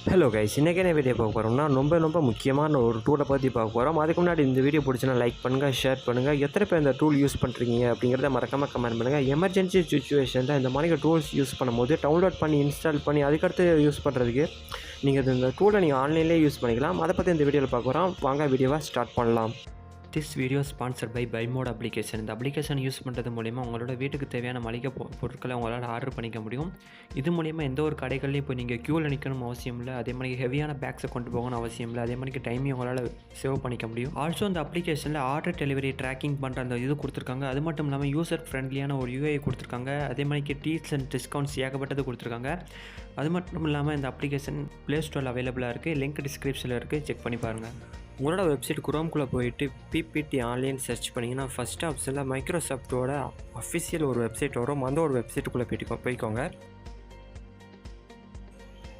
Hello guys, இன்றைக்கி என்ன video பார்க்க போகிறோம்னா ரொம்ப முக்கியமான ஒரு டூலை பற்றி பார்க்க போகிறோம். அதுக்கு முன்னாடி இந்த வீடியோ பிடிச்சினா லைக் பண்ணுங்கள், ஷேர் பண்ணுங்கள். எத்தனை பேர் இந்த டூல் யூஸ் பண்ணுறீங்க அப்படிங்கிறத மறக்காமல் கமெண்ட் பண்ணுங்கள். எமர்ஜென்சி சுச்சுவேஷனில் இந்த மாதிரி டூல்ஸ் யூஸ் பண்ணும்போது டவுன்லோட் பண்ணி இன்ஸ்டால் பண்ணி அதுக்கடுத்து யூஸ் பண்ணுறதுக்கு நீங்கள் இந்த டூலை நீங்கள் ஆன்லைன்லேயே யூஸ் பண்ணிக்கலாம். அதை பற்றி இந்த வீடியோவில் பார்க்க போகிறோம். வாங்க வீடியோவை ஸ்டார்ட் பண்ணலாம். This video sponsored by Bymot application. இந்த அப்ளிகேஷன் யூஸ் பண்ணுறது மூலிமா உங்களோட வீட்டுக்கு தேவையான மளிகை பொருட்களை உங்களால் ஆர்டர் பண்ணிக்க முடியும். இது மூலிமா எந்த ஒரு கடைகள்லையும் இப்போ நீங்கள் க்யூவில் நிற்கணும் அவசியம் இல்லை. அதே மாதிரி ஹெவியான பேக்ஸை கொண்டு போகணும் அவசியம் இல்லை. அதே மாதிரி டைமையும் உங்களால் சேவ் பண்ணிக்க முடியும். ஆல்சோ இந்த அப்ளிகேஷனில் ஆர்டர் டெலிவரி ட்ராக்கிங் பண்ணுற அந்த இது கொடுத்துருக்காங்க. அது மட்டும் இல்லாமல் யூசர் ஃப்ரெண்ட்லியான ஒரு யூஐ கொடுத்துருக்காங்க. அதே மாதிரி டீல்ஸ் அண்ட் டிஸ்கவுண்ட்ஸ் ஏகப்பட்டது கொடுத்துருக்காங்க. அது மட்டும் இல்லாமல் இந்த அப்ளிகேஷன் ப்ளே ஸ்டோரில் அவைலபிளாக இருக்குது. லிங்க் டிஸ்கிரிப்ஷனில் இருக்குது, செக் பண்ணி பாருங்கள். உங்களோட வெப்சைட் குரோம்குள்ளே போயிட்டு பிபிடி ஆன்லைன் சர்ச் பண்ணிங்கன்னா ஃபஸ்ட் ஆப்ஷனில் மைக்ரோசாஃப்ட்டோட அஃபிஷியல் ஒரு வெப்சைட் வரும். அந்த ஒரு வெப்சைட்டுக்குள்ளே போய்க்கோங்க.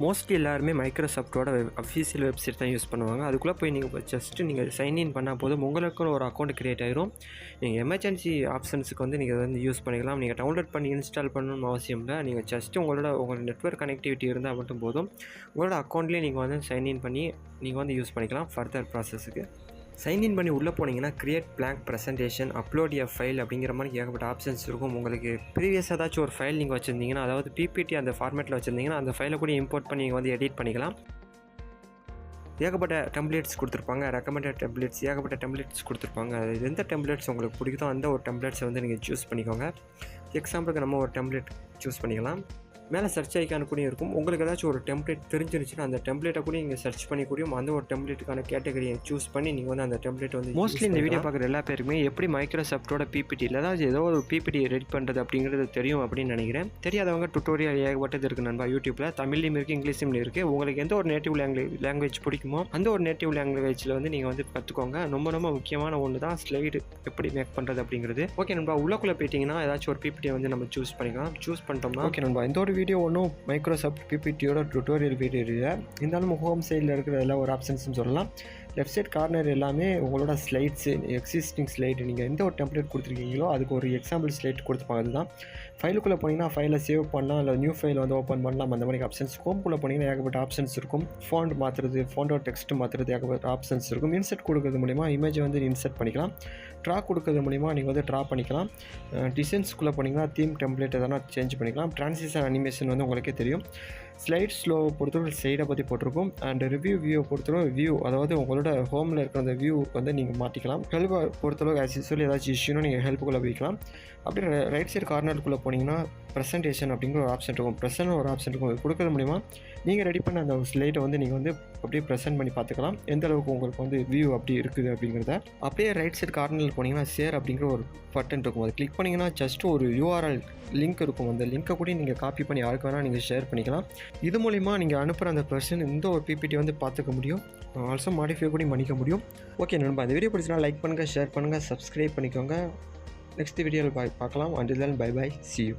மோஸ்ட்லி எல்லாருமே மைக்ரோசாஃப்ட்டோட அஃபிஷியல் வெப்சைட் தான் யூஸ் பண்ணுவாங்க. அதுக்குள்ளே போய் நீங்கள் ஜஸ்ட்டு நீங்கள் சைன்இன் பண்ணால் போதும், உங்களுக்குன்னு ஒரு அக்கௌண்ட் க்ரியேட் ஆகிரும். நீங்கள் எமர்ஜென்சி ஆப்ஷன்ஸுக்கு வந்து நீங்கள் வந்து யூஸ் பண்ணிக்கலாம். நீங்கள் டவுன்லோட் பண்ணி இன்ஸ்டால் பண்ணணும்னு அவசியம் இல்லை. நீங்கள் ஜஸ்ட்டு உங்களோட நெட்வொர்க் கனெக்டிவிட்டி இருந்தால் மட்டும் போதும். உங்களோட அக்கௌண்ட்லேயே நீங்கள் வந்து சைன்இன் பண்ணி நீங்கள் வந்து யூஸ் பண்ணிக்கலாம் ஃபர்தர் ப்ராசஸுக்கு. சைன்இன் பண்ணி உள்ளே போனீங்கன்னா create blank presentation, upload a file அப்படிங்கிற மாதிரி ஏகப்பட்ட ஆப்ஷன்ஸ் இருக்கும். உங்களுக்கு ப்ரீவியஸாக ஏதாச்சும் ஒரு ஃபைல் நீங்கள் வச்சுருந்தீங்கன்னா, அதாவது பிபிடி அந்த ஃபார்மேட்டில் வச்சுருந்தீங்கன்னா அந்த ஃபைலை கூட இம்போர்ட் பண்ணி நீங்கள் வந்து எடிட் பண்ணிக்கலாம். ஏகப்பட்ட டெம்ப்ளேட்ஸ் கொடுத்துருப்பாங்க, ரெக்கமெண்டட் டெம்ப்ளேட்ஸ், ஏகப்பட்ட டெம்ப்ளேட்ஸ் கொடுத்துருப்பாங்க. அது எந்த டெம்ப்ளேட்ஸ் உங்களுக்கு பிடிக்குதோ அந்த ஒரு டெம்ப்ளேட்ஸை வந்து நீங்கள் சூஸ் பண்ணிக்கோங்க. எக்ஸாம்பிளுக்கு நம்ம ஒரு டெம்ப்ளேட் சூஸ் பண்ணிக்கலாம். மேலே சர்ச் ஐக்கான கூட இருக்கும். உங்களுக்கு ஏதாச்சும் ஒரு டெம்ப்ளேட் தெரிஞ்சிருச்சுன்னா அந்த டெம்ப்ளேட்டை கூட நீங்கள் சர்ச் பண்ணி கூடியும் அந்த ஒரு டெம்ப்ளேட்டுக்கான கேட்டகரியை சூஸ் பண்ணி நீங்கள் வந்து அந்த டெம்ப்ளேட் வந்து மோஸ்ட்லி இந்த வீடியோ பார்க்குற எல்லா பேருக்குமே எப்படி மைக்ரோசாஃப்ட்டோட பிபிடியில் ஏதாவது ஏதோ ஒரு பிபிடி ரெடி பண்ணுறது அப்படிங்கிறது தெரியும் அப்படின்னு நினைக்கிறேன். தெரியாதவங்க டுட்டோரியல் ஏகப்பட்டது இருக்குது நண்பா. யூடியூப்பில் தமிழ்லையும் இருக்குது, இங்கிலீஷ்லையும் இருக்குது. உங்களுக்கு எந்த ஒரு நேட்டிவ் லாங்குவேஜ் பிடிக்குமோ அந்த ஒரு நேட்டிவ் லாங்குவேஜில் வந்து நீங்கள் வந்து கற்றுக்கோங்க. ரொம்ப முக்கியமான ஒன்று தான் ஸ்லைடு எப்படி மேக் பண்ணுறது அப்படிங்கிறது. ஓகே நண்பா, உள்ளக்குள்ளே போயிட்டீங்கன்னா ஏதாச்சும் ஒரு பிபிடியை வந்து நம்ம சூஸ் பண்ணிக்கலாம். சூஸ் பண்ணிட்டோம்னா ஓகே நண்பா, இந்த ஒரு வீடியோ ஒன்றும் மைக்ரோசாஃப்ட் பிபிடியோட டுட்டோரியல் வீடியோ இல்லை. இருந்தாலும் ஹோம் சைடில் இருக்கிற எல்லா ஒரு ஆப்ஷன்ஸ்னு சொல்லலாம். லெஃப்ட் சைட் கார்னர் எல்லாமே உங்களோட ஸ்லைட்ஸு, எக்ஸிஸ்டிங் ஸ்லைடு, நீங்கள் எந்த ஒரு டெம்ப்ளேட் கொடுத்துருக்கீங்களோ அதுக்கு ஒரு எக்ஸாம்பிள் ஸ்லைட் கொடுத்துருப்பாங்க. அதுதான் ஃபைலுக்குள்ளே போனீங்கன்னா ஃபைலை சேவ் பண்ணலாம், இல்லை நியூ ஃபைல் வந்து ஓப்பன் பண்ணலாம். அந்த மாதிரி ஆப்ஷன்ஸ். ஹோம்குள்ளே போனீங்கன்னா ஏகப்பட்ட ஆப்ஷன்ஸ் இருக்கும். ஃபாண்ட் மாற்றுறது, ஃபோண்டோட டெக்ஸ்ட் மாற்றுறது, ஏகப்பட்ட ஆப்ஷன்ஸ் இருக்கும். இன்சர்ட் கொடுக்கறது மூலிமா இமேஜ் வந்து இன்சர்ட் பண்ணிக்கலாம். ட்ரா கொடுக்கறது மூலிமா நீங்கள் வந்து ட்ரா பண்ணிக்கலாம். டிசைன்ஸ்குள்ளே போனீங்கன்னா தீம் டெம்ப்ளேட் எதனா சேஞ்ச் பண்ணிக்கலாம். ட்ரான்சிஷன் அனிமேஷன் வந்து உங்களுக்கே தெரியும். ஸ்லைட் ஸ்லோவை பொறுத்தவரை ஸ்லைடை பற்றி போட்டிருக்கும். அண்ட் வியூவை பொறுத்தவரை வியூ, அதாவது உங்களோட ஹோமில் இருக்கிற அந்த வியூ வந்து நீங்கள் மாற்றிக்கலாம். ஹெல்ப்பை பொறுத்தளவுக்கு ஆஸ் யூஸ்வல் ஏதாச்சும் இஷ்யூனா நீங்கள் ஹெல்ப்புக்குள்ளே போய்க்கலாம். அப்படியே ரைட் சைடு கார்னருக்குள்ளே போனீங்கன்னா ப்ரெசன்டேஷன் அப்படிங்கிற ஒரு ஆப்ஷன் இருக்கும். ப்ரெசன்ட் ஒரு ஆப்ஷன் இருக்கும். அது கொடுக்கறது மூலிமா நீங்கள் ரெடி பண்ண அந்த ஸ்லைடை வந்து நீங்கள் வந்து அப்படியே ப்ரெசென்ட் பண்ணி பார்த்துக்கலாம். எந்த அளவுக்கு உங்களுக்கு வந்து வியூ அப்படி இருக்குது அப்படிங்கிறத. அப்படியே ரைட் சைடு கார்னரில் போனீங்கன்னா ஷேர் அப்படிங்கிற ஒரு பட்டன் இருக்கும். அது கிளிக் பண்ணிங்கன்னா ஜஸ்ட் ஒரு யூஆர்எல் லிங்க் இருக்கும். அந்த லிங்க்கை கூட நீங்கள் காப்பி பண்ணி யாருக்கு வேணால் நீங்கள் ஷேர் பண்ணிக்கலாம். இது மூலிமா நீங்கள் அனுப்புகிற அந்த பர்சன் இந்த ஒரு பிபிடி வந்து பார்த்துக்க முடியும். ஆல்சோ மாடிஃபை கூட பண்ணிக்க முடியும். ஓகே நண்பா, இந்த வீடியோ பிடிச்சினா லைக் பண்ணுங்கள், ஷேர் பண்ணுங்கள், சப்ஸ்கிரைப் பண்ணிக்கோங்க. நெக்ஸ்ட் வீடியோவில் பார்க்கலாம். Until then bye bye, see you.